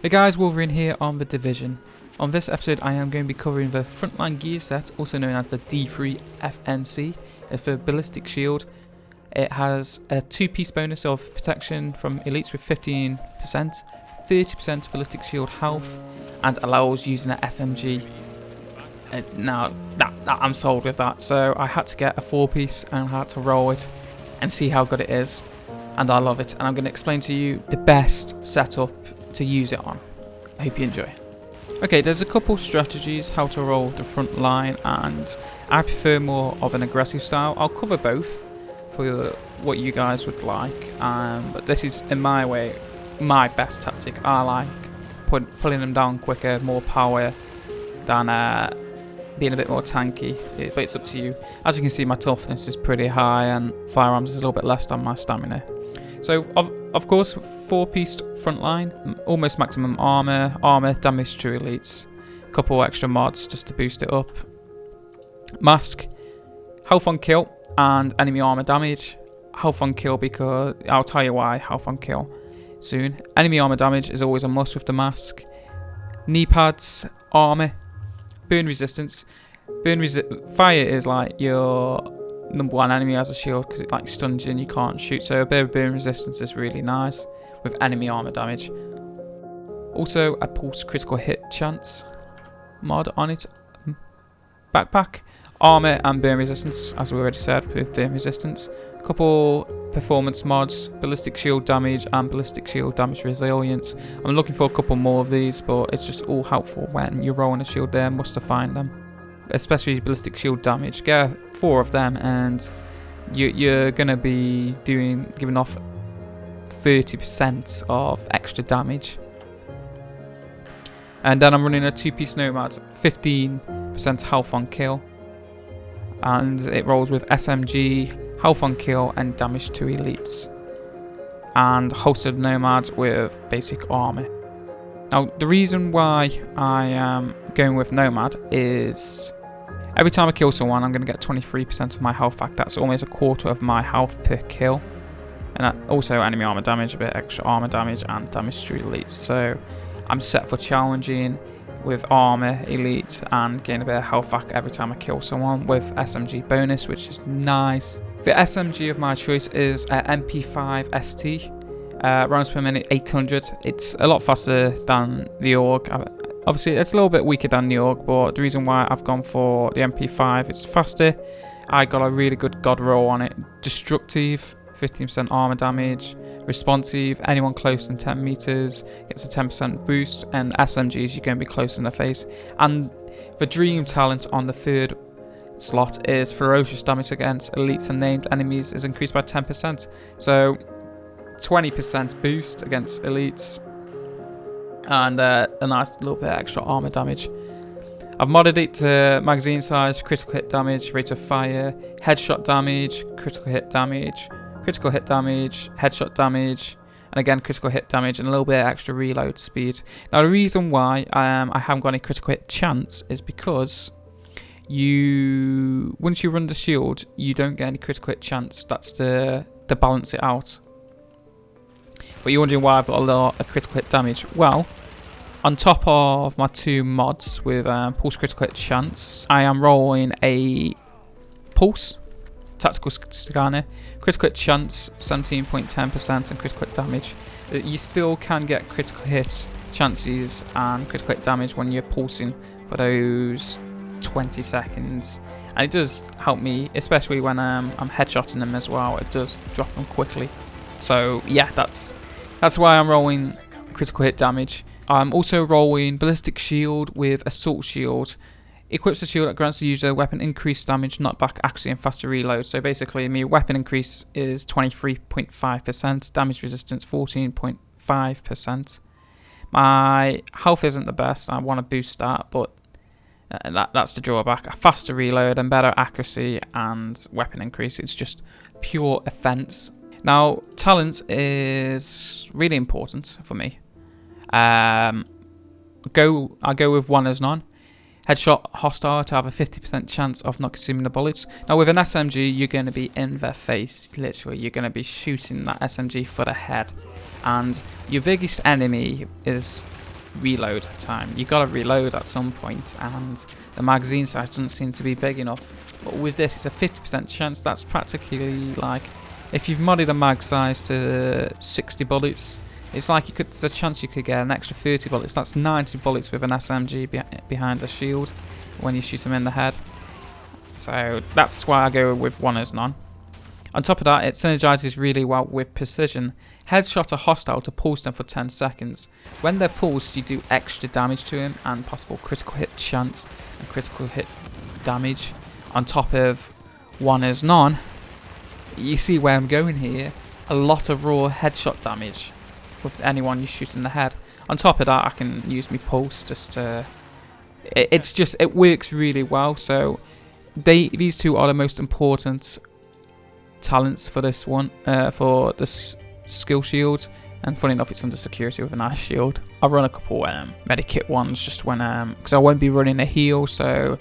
Hey guys, Wolverine here on The Division. On this episode I am going to be covering the Frontline gear set, also known as the D3-FNC. It's the ballistic shield. It has a 2-piece bonus of protection from elites with 15%, 30% ballistic shield health, and allows using an SMG. Now, I'm sold with that, so I had to get a 4-piece and I had to roll it and see how good it is. And I love it, and I'm going to explain to you the best setup to use it on. I hope you enjoy. Okay, there's a couple strategies how to roll the front line, and I prefer more of an aggressive style. I'll cover both for what you guys would like, but this is, in my way, my best tactic. I like pulling them down quicker, more power than being a bit more tanky, but it's up to you. As you can see, my toughness is pretty high and firearms is a little bit less than my stamina. So, of course, 4-piece frontline, almost maximum armor, damage to elites, a couple extra mods just to boost it up. Mask, health on kill, and enemy armor damage. Health on kill because, I'll tell you why, health on kill soon. Enemy armor damage is always a must with the mask. Knee pads, armor, burn resistance. Fire is like your #1 enemy has a shield because it like stuns you and you can't shoot, so a bit of burn resistance is really nice with enemy armor damage. Also a pulse critical hit chance mod on it. Backpack, armor and burn resistance, as we already said, with burn resistance. A couple performance mods, ballistic shield damage and ballistic shield damage resilience. I'm looking for a couple more of these, but it's just all helpful when you're rolling a shield there, must have find them. Especially ballistic shield damage. Get 4 of them and you're gonna be giving off 30% of extra damage. And then I'm running a 2-piece nomad, 15% health on kill, and it rolls with SMG, health on kill, and damage to elites, and holstered nomad with basic armor. Now, the reason why I am going with nomad is every time I kill someone, I'm going to get 23% of my health back. That's almost a quarter of my health per kill. And that also enemy armor damage, a bit extra armor damage, and damage to elites. So I'm set for challenging with armor, elite, and getting a bit of health back every time I kill someone with SMG bonus, which is nice. The SMG of my choice is MP5 ST. Rounds per minute 800. It's a lot faster than the AUG. Obviously it's a little bit weaker than the AUG, but the reason why I've gone for the MP5, it's faster. I got a really good god roll on it. Destructive, 15% armor damage. Responsive, anyone close than 10 meters gets a 10% boost, and SMGs you're going to be close in the face. And the dream talent on the 3rd slot is ferocious damage against elites and named enemies is increased by 10%. So 20% boost against elites, and a nice little bit extra armor damage. I've modded it to magazine size, critical hit damage, rate of fire, headshot damage, critical hit damage, headshot damage, and again critical hit damage, and a little bit extra reload speed. Now the reason why I haven't got any critical hit chance is because once you run the shield, you don't get any critical hit chance. That's to balance it out. But you're wondering why I've got a lot of critical hit damage. Well, on top of my 2 mods with pulse critical hit chance, I am rolling a pulse tactical scanner, critical hit chance 17.10%, and critical hit damage. You still can get critical hit chances and critical hit damage when you're pulsing for those 20 seconds, and it does help me, especially when I'm headshotting them as well. It does drop them quickly. So yeah, that's why I'm rolling critical hit damage. I'm also rolling ballistic shield with assault shield. Equips the shield that grants the user weapon increased damage, knockback, accuracy, and faster reload. So basically, my weapon increase is 23.5%, damage resistance 14.5%. My health isn't the best. I want to boost that, but that's the drawback. A faster reload and better accuracy and weapon increase. It's just pure offense. Now, talent is really important for me. I go with 1 as none. Headshot hostile to have a 50% chance of not consuming the bullets. Now with an SMG, you're going to be in their face. Literally, you're going to be shooting that SMG for the head. And your biggest enemy is reload time. You gotta reload at some point, and the magazine size doesn't seem to be big enough. But with this, it's a 50% chance. That's practically like if you've modded a mag size to 60 bullets, it's like there's a chance you could get an extra 30 bullets. That's 90 bullets with an SMG behind a shield when you shoot them in the head. So that's why I go with 1 as none. On top of that, it synergizes really well with precision. Headshot a hostile to pulse them for 10 seconds. When they're pulsed, you do extra damage to him and possible critical hit chance and critical hit damage. On top of 1 as none, you see where I'm going here. A lot of raw headshot damage with anyone you shoot in the head. On top of that, I can use my pulse just to... It works really well. So these two are the most important talents for this one, for this skill shield. And funny enough, it's under security with an ice shield. I'll run a couple medikit ones just when because I won't be running a heal, so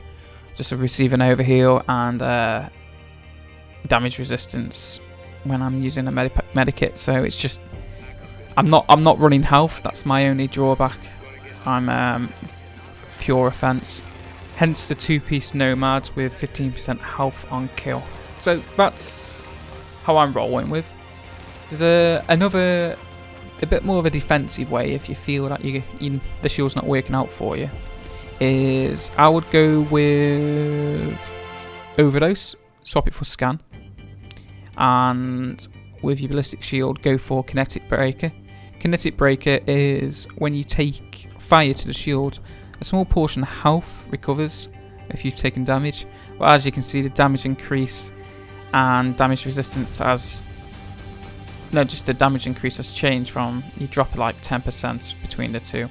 just a receive an overheal and damage resistance when I'm using a medikit. So it's just I'm not running health. That's my only drawback. I'm pure offense. Hence the 2-piece nomad with 15% health on kill. So that's how I'm rolling with. There's another a bit more of a defensive way if you feel that the shield's not working out for you. Is I would go with overdose, swap it for scan, and with your ballistic shield go for kinetic breaker. Kinetic breaker is when you take fire to the shield, a small portion of health recovers if you've taken damage, but as you can see the damage increase and damage resistance the damage increase has changed from, you drop like 10% between the two.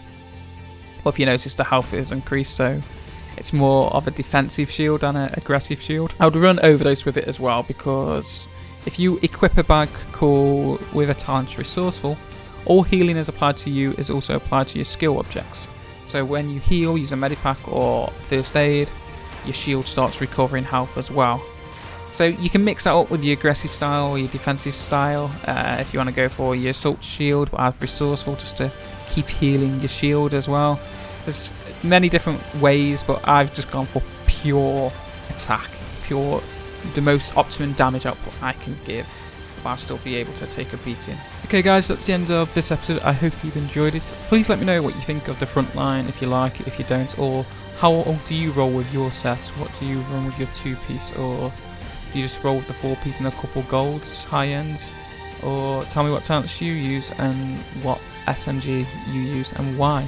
But if you notice, the health is increased, so it's more of a defensive shield than an aggressive shield. I would run overdose with it as well, because if you equip a bag call with a talent resourceful, all healing is applied to you is also applied to your skill objects. So when you heal, use a medipack or first aid, your shield starts recovering health as well. So you can mix that up with your aggressive style or your defensive style. If you want to go for your assault shield, but have resourceful just to keep healing your shield as well. There's many different ways, but I've just gone for pure attack, the most optimum damage output I can give, while still be able to take a beating. Okay guys, that's the end of this episode. I hope you've enjoyed it. Please let me know what you think of the Frontline, if you like it, if you don't, or how do you roll with your set? What do you run with your 2-piece, or do you just roll with the 4-piece and a couple golds, high ends? Or tell me what talents you use and what SMG you use and why.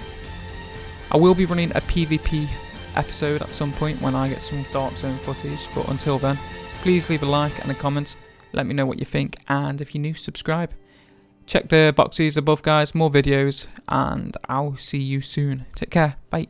I will be running a PvP episode at some point when I get some Dark Zone footage, but until then, please leave a like and a comment. Let me know what you think, and if you're new, subscribe. Check the boxes above guys, more videos, and I'll see you soon. Take care, bye.